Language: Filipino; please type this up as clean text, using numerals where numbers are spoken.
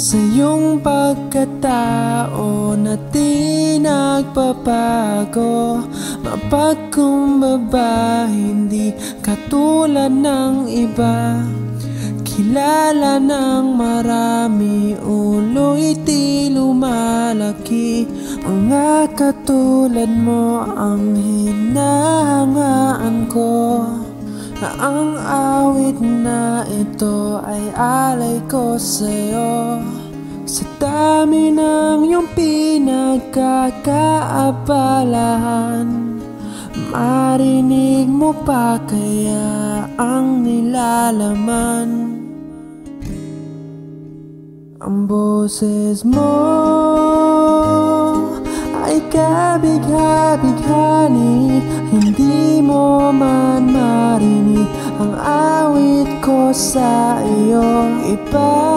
sa iyong pagkatao na di nagbabago. Mapagkumbaba, hindi katulad ng iba. Kilala ng marami, ulo'y di lumalaki. Mga katulad mo ang hinahangaan ko. Ang awit na ito ay alay ko sa'yo. Sa dami ng iyong pinagkakaabalahan, marinig mo pa kaya ang nilalaman? Ang boses mo ay kabigha-bighani, hindi mo man marinig ang awit ko sa iyong iba.